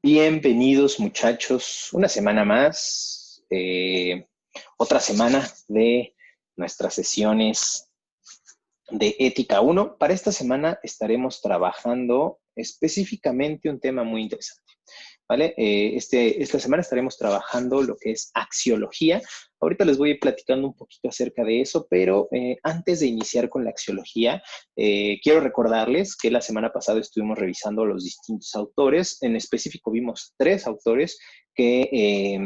Bienvenidos muchachos, una semana más, otra semana de nuestras sesiones de Ética 1. Para esta semana estaremos trabajando específicamente un tema muy interesante, ¿vale? Esta semana estaremos trabajando lo que es axiología. Ahorita les voy a ir platicando un poquito acerca de eso, pero antes de iniciar con la axiología, quiero recordarles que la semana pasada estuvimos revisando los distintos autores. En específico vimos 3 autores que,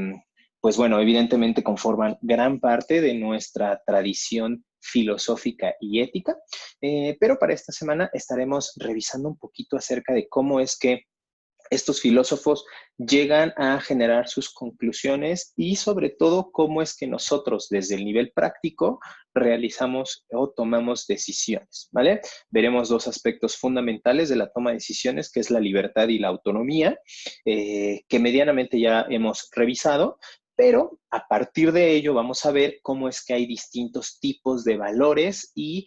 pues bueno, evidentemente conforman gran parte de nuestra tradición filosófica y ética, pero para esta semana estaremos revisando un poquito acerca de cómo es que estos filósofos llegan a generar sus conclusiones y sobre todo cómo es que nosotros desde el nivel práctico realizamos o tomamos decisiones, ¿vale? Veremos 2 aspectos fundamentales de la toma de decisiones, que es la libertad y la autonomía, que medianamente ya hemos revisado, pero a partir de ello vamos a ver cómo es que hay distintos tipos de valores y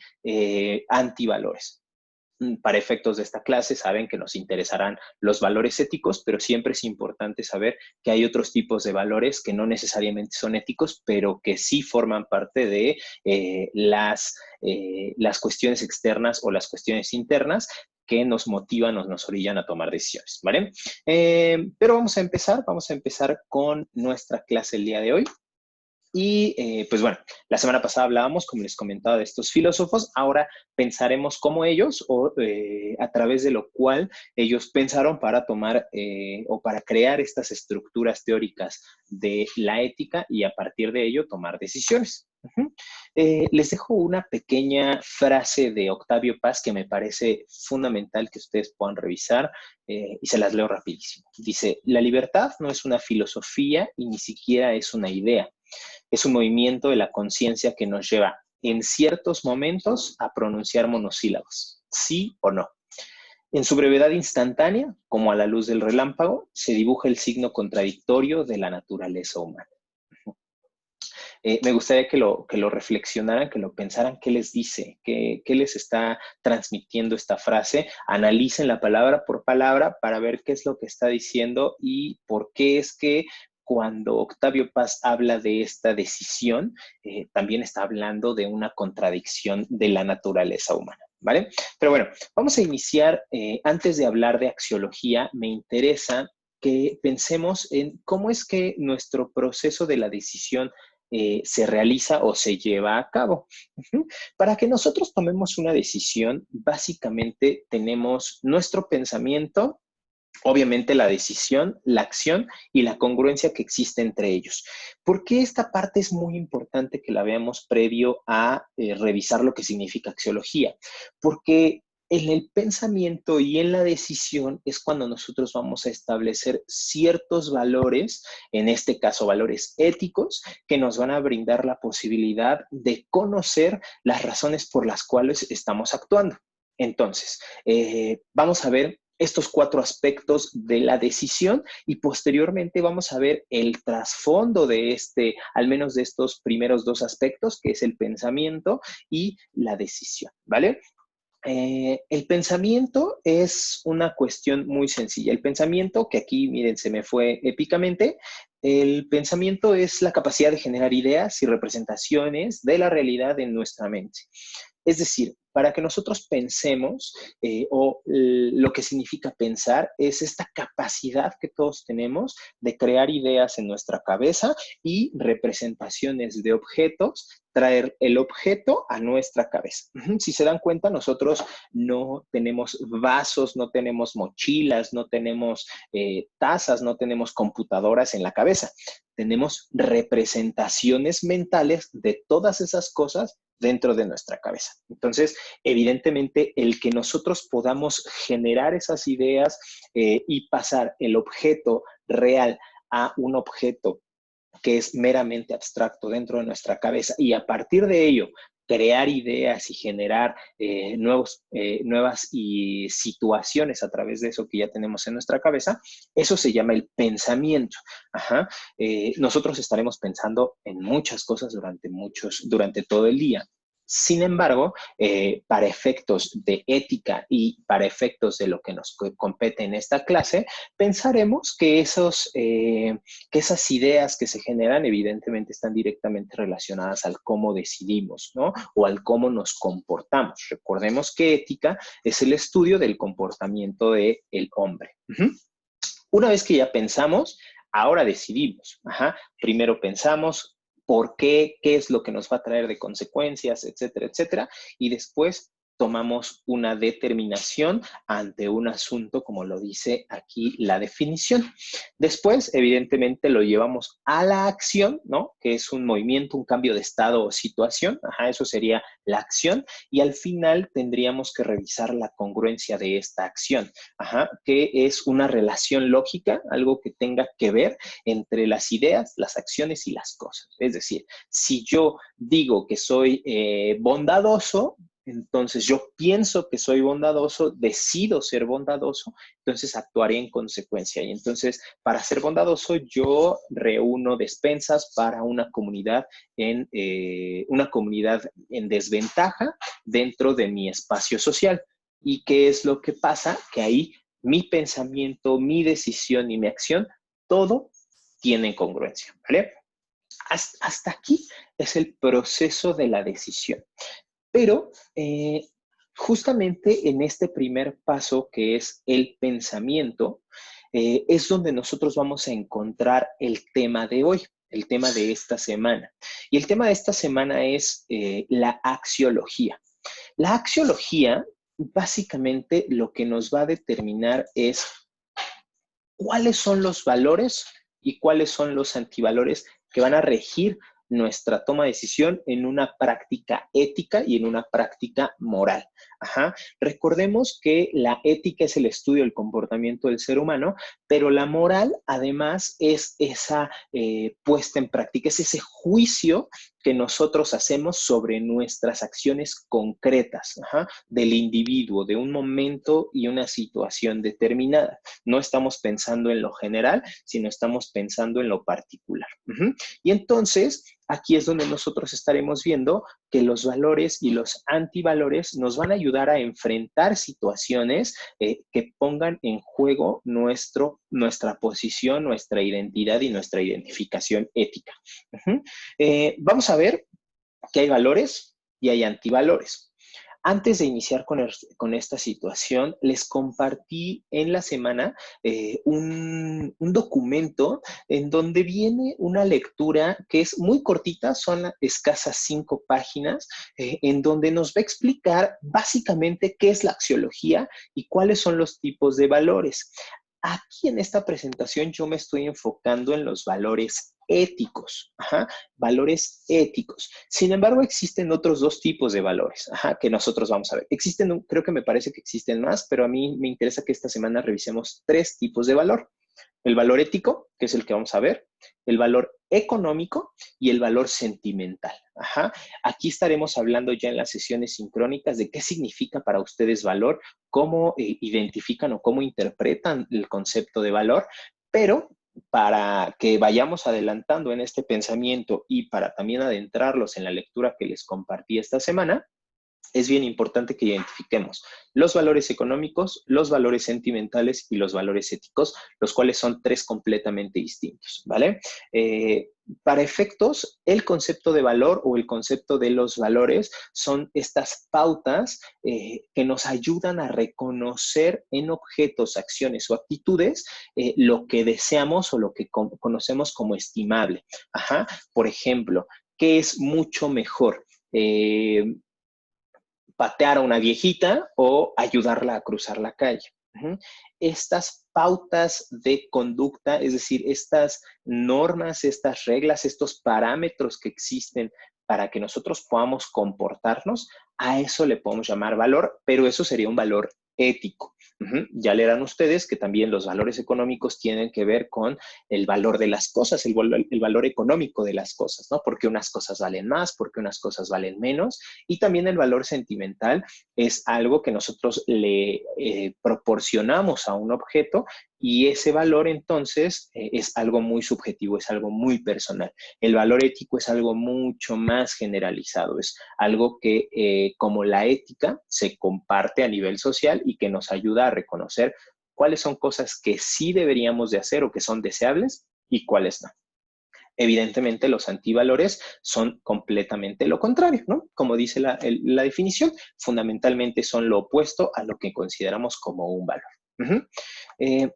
antivalores. Para efectos de esta clase saben que nos interesarán los valores éticos, pero siempre es importante saber que hay otros tipos de valores que no necesariamente son éticos, pero que sí forman parte de las cuestiones externas o las cuestiones internas que nos motivan o nos orillan a tomar decisiones, ¿vale? Pero vamos a empezar con nuestra clase el día de hoy. Y pues bueno, la semana pasada hablábamos, como les comentaba, de estos filósofos. Ahora pensaremos como ellos o a través de lo cual ellos pensaron para tomar o para crear estas estructuras teóricas de la ética y a partir de ello tomar decisiones. Les dejo una pequeña frase de Octavio Paz que me parece fundamental que ustedes puedan revisar y se las leo rapidísimo. Dice, la libertad no es una filosofía y ni siquiera es una idea. Es un movimiento de la conciencia que nos lleva en ciertos momentos a pronunciar monosílabos, sí o no. En su brevedad instantánea, como a la luz del relámpago, se dibuja el signo contradictorio de la naturaleza humana. Me gustaría que lo reflexionaran, que lo pensaran, qué les dice, qué les está transmitiendo esta frase. Analicen la palabra por palabra para ver qué es lo que está diciendo y por qué es que cuando Octavio Paz habla de esta decisión, también está hablando de una contradicción de la naturaleza humana, ¿vale? Pero bueno, vamos a iniciar. Antes de hablar de axiología, me interesa que pensemos en cómo es que nuestro proceso de la decisión se realiza o se lleva a cabo. Para que nosotros tomemos una decisión, básicamente tenemos nuestro pensamiento, obviamente la decisión, la acción y la congruencia que existe entre ellos. ¿Por qué esta parte es muy importante que la veamos previo a revisar lo que significa axiología? Porque en el pensamiento y en la decisión es cuando nosotros vamos a establecer ciertos valores, en este caso valores éticos, que nos van a brindar la posibilidad de conocer las razones por las cuales estamos actuando. Entonces, vamos a ver estos 4 aspectos de la decisión y posteriormente vamos a ver el trasfondo de al menos de estos primeros 2 aspectos, que es el pensamiento y la decisión, ¿vale? El pensamiento es una cuestión muy sencilla. El pensamiento, que aquí, miren, se me fue épicamente, el pensamiento es la capacidad de generar ideas y representaciones de la realidad en nuestra mente. Es decir, para que nosotros pensemos, lo que significa pensar es esta capacidad que todos tenemos de crear ideas en nuestra cabeza y representaciones de objetos, traer el objeto a nuestra cabeza. Si se dan cuenta, nosotros no tenemos vasos, no tenemos mochilas, no tenemos tazas, no tenemos computadoras en la cabeza. Tenemos representaciones mentales de todas esas cosas dentro de nuestra cabeza. Entonces, evidentemente, el que nosotros podamos generar esas ideas y pasar el objeto real a un objeto que es meramente abstracto dentro de nuestra cabeza y a partir de ello crear ideas y generar nuevas situaciones a través de eso que ya tenemos en nuestra cabeza, eso se llama el pensamiento. Ajá. Nosotros estaremos pensando en muchas cosas durante todo el día. Sin embargo, para efectos de ética y para efectos de lo que nos compete en esta clase, pensaremos que, que esas ideas que se generan evidentemente están directamente relacionadas al cómo decidimos, ¿no? O al cómo nos comportamos. Recordemos que ética es el estudio del comportamiento del hombre. Una vez que ya pensamos, ahora decidimos. Primero pensamos por qué, qué es lo que nos va a traer de consecuencias, etcétera, etcétera, y después tomamos una determinación ante un asunto, como lo dice aquí la definición. Después, evidentemente, lo llevamos a la acción, ¿no? Que es un movimiento, un cambio de estado o situación. Eso sería la acción. Y al final tendríamos que revisar la congruencia de esta acción, que es una relación lógica, algo que tenga que ver entre las ideas, las acciones y las cosas. Es decir, si yo digo que soy bondadoso, entonces yo pienso que soy bondadoso, decido ser bondadoso, entonces actuaré en consecuencia. Y entonces, para ser bondadoso, yo reúno despensas para una comunidad en desventaja dentro de mi espacio social. ¿Y qué es lo que pasa? Que ahí mi pensamiento, mi decisión y mi acción, todo tiene congruencia, ¿vale? Hasta aquí es el proceso de la decisión. Pero justamente en este primer paso, que es el pensamiento, es donde nosotros vamos a encontrar el tema de hoy, el tema de esta semana. Y el tema de esta semana es la axiología. La axiología, básicamente, lo que nos va a determinar es cuáles son los valores y cuáles son los antivalores que van a regir nuestra toma de decisión en una práctica ética y en una práctica moral. Recordemos que la ética es el estudio del comportamiento del ser humano, pero la moral además es esa puesta en práctica, es ese juicio que nosotros hacemos sobre nuestras acciones concretas del individuo, de un momento y una situación determinada. No estamos pensando en lo general, sino estamos pensando en lo particular. Y entonces, aquí es donde nosotros estaremos viendo que los valores y los antivalores nos van a ayudar a enfrentar situaciones que pongan en juego nuestra posición, nuestra identidad y nuestra identificación ética. Vamos a ver que hay valores y hay antivalores. Antes de iniciar con esta situación, les compartí en la semana un documento en donde viene una lectura que es muy cortita, son escasas 5 páginas, en donde nos va a explicar básicamente qué es la axiología y cuáles son los tipos de valores. Aquí en esta presentación yo me estoy enfocando en los valores éticos, valores éticos. Sin embargo, existen otros 2 tipos de valores, que nosotros vamos a ver. Creo que me parece que existen más, pero a mí me interesa que esta semana revisemos 3 tipos de valor. El valor ético, que es el que vamos a ver, el valor económico y el valor sentimental. Aquí estaremos hablando ya en las sesiones sincrónicas de qué significa para ustedes valor, cómo identifican o cómo interpretan el concepto de valor, pero para que vayamos adelantando en este pensamiento y para también adentrarlos en la lectura que les compartí esta semana, es bien importante que identifiquemos los valores económicos, los valores sentimentales y los valores éticos, los cuales son 3 completamente distintos, ¿vale? Para efectos, el concepto de valor o el concepto de los valores son estas pautas que nos ayudan a reconocer en objetos, acciones o actitudes lo que deseamos o lo que conocemos como estimable. Por ejemplo, ¿qué es mucho mejor? Patear a una viejita o ayudarla a cruzar la calle. Estas pautas de conducta, es decir, estas normas, estas reglas, estos parámetros que existen para que nosotros podamos comportarnos, a eso le podemos llamar valor, pero eso sería un valor ético. Ya leerán ustedes que también los valores económicos tienen que ver con el valor de las cosas, el valor económico de las cosas, ¿no? Porque unas cosas valen más, porque unas cosas valen menos. Y también el valor sentimental es algo que nosotros le proporcionamos a un objeto y ese valor entonces es algo muy subjetivo, es algo muy personal. El valor ético es algo mucho más generalizado, es algo que como la ética se comparte a nivel social y que nos ayuda a reconocer cuáles son cosas que sí deberíamos de hacer o que son deseables y cuáles no. Evidentemente, los antivalores son completamente lo contrario, ¿no? Como dice la definición, fundamentalmente son lo opuesto a lo que consideramos como un valor. Eh,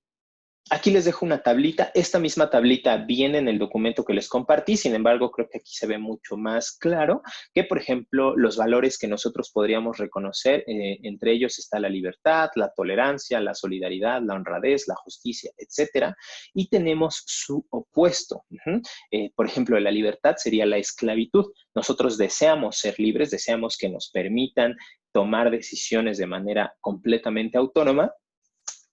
Aquí les dejo una tablita. Esta misma tablita viene en el documento que les compartí, sin embargo, creo que aquí se ve mucho más claro que, por ejemplo, los valores que nosotros podríamos reconocer, entre ellos está la libertad, la tolerancia, la solidaridad, la honradez, la justicia, etcétera, y tenemos su opuesto. Por ejemplo, la libertad sería la esclavitud. Nosotros deseamos ser libres, deseamos que nos permitan tomar decisiones de manera completamente autónoma,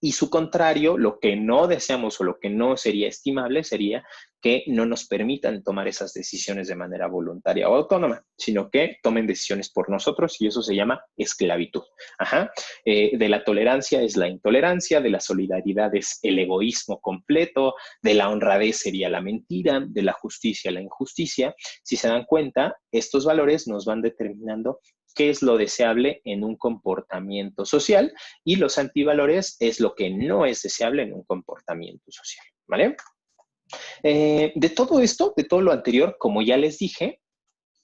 y su contrario, lo que no deseamos o lo que no sería estimable sería que no nos permitan tomar esas decisiones de manera voluntaria o autónoma, sino que tomen decisiones por nosotros y eso se llama esclavitud. De la tolerancia es la intolerancia, de la solidaridad es el egoísmo completo, de la honradez sería la mentira, de la justicia la injusticia. Si se dan cuenta, estos valores nos van determinando qué es lo deseable en un comportamiento social y los antivalores es lo que no es deseable en un comportamiento social, ¿vale? De todo esto, de todo lo anterior, como ya les dije,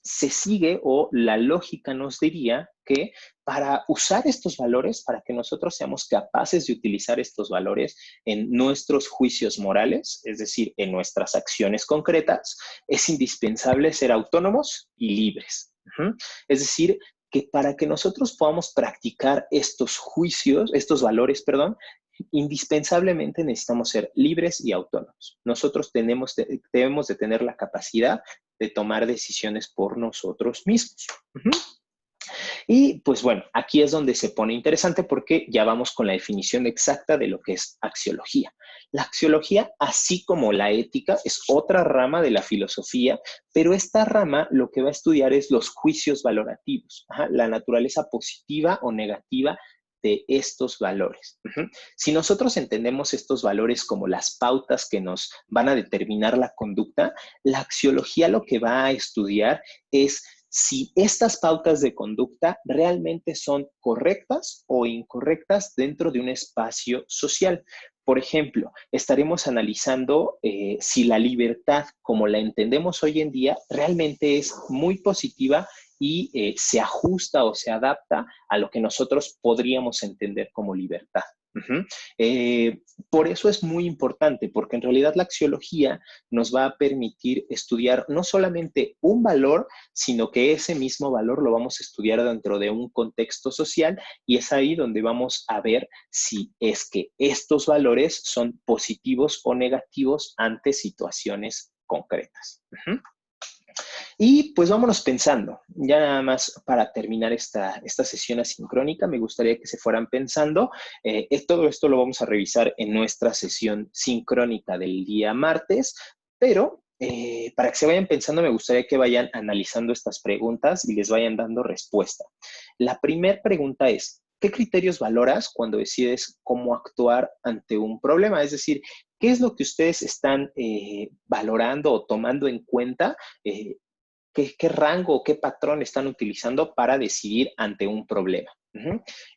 se sigue o la lógica nos diría que para usar estos valores, para que nosotros seamos capaces de utilizar estos valores en nuestros juicios morales, es decir, en nuestras acciones concretas, es indispensable ser autónomos y libres. Es decir, que para que nosotros podamos practicar estos juicios, estos valores, perdón, indispensablemente necesitamos ser libres y autónomos. Nosotros debemos de tener la capacidad de tomar decisiones por nosotros mismos. Y pues bueno, aquí es donde se pone interesante porque ya vamos con la definición exacta de lo que es axiología. La axiología, así como la ética, es otra rama de la filosofía, pero esta rama lo que va a estudiar es los juicios valorativos, la naturaleza positiva o negativa de estos valores. Si nosotros entendemos estos valores como las pautas que nos van a determinar la conducta, la axiología lo que va a estudiar es si estas pautas de conducta realmente son correctas o incorrectas dentro de un espacio social. Por ejemplo, estaremos analizando si la libertad, como la entendemos hoy en día, realmente es muy positiva y se ajusta o se adapta a lo que nosotros podríamos entender como libertad. Por eso es muy importante, porque en realidad la axiología nos va a permitir estudiar no solamente un valor, sino que ese mismo valor lo vamos a estudiar dentro de un contexto social y es ahí donde vamos a ver si es que estos valores son positivos o negativos ante situaciones concretas. Y pues vámonos pensando, ya nada más para terminar esta sesión asincrónica, me gustaría que se fueran pensando, todo esto lo vamos a revisar en nuestra sesión sincrónica del día martes, pero para que se vayan pensando, me gustaría que vayan analizando estas preguntas y les vayan dando respuesta. La primera pregunta es, ¿qué criterios valoras cuando decides cómo actuar ante un problema? Es decir, ¿qué es lo que ustedes están valorando o tomando en cuenta? ¿Qué rango o qué patrón están utilizando para decidir ante un problema?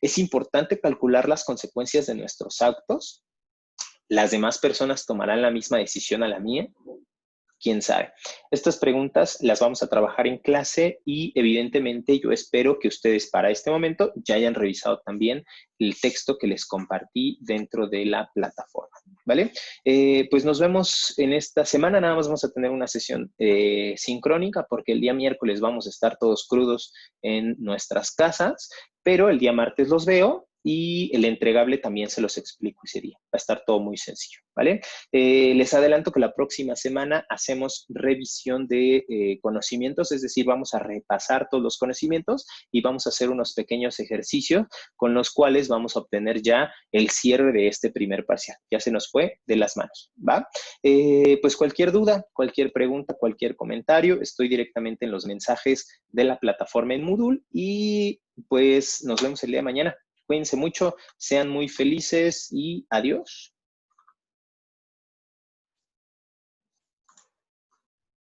Es importante calcular las consecuencias de nuestros actos. ¿Las demás personas tomarán la misma decisión a la mía? ¿Quién sabe? Estas preguntas las vamos a trabajar en clase y evidentemente yo espero que ustedes para este momento ya hayan revisado también el texto que les compartí dentro de la plataforma, ¿vale? Pues nos vemos en esta semana, nada más vamos a tener una sesión sincrónica porque el día miércoles vamos a estar todos crudos en nuestras casas, pero el día martes los veo y el entregable también se los explico ese día. Va a estar todo muy sencillo, ¿vale? Les adelanto que la próxima semana hacemos revisión de conocimientos, es decir, vamos a repasar todos los conocimientos y vamos a hacer unos pequeños ejercicios con los cuales vamos a obtener ya el cierre de este primer parcial. Ya se nos fue de las manos, ¿va? Pues cualquier duda, cualquier pregunta, cualquier comentario, estoy directamente en los mensajes de la plataforma en Moodle y pues nos vemos el día de mañana. Cuídense mucho, sean muy felices y adiós.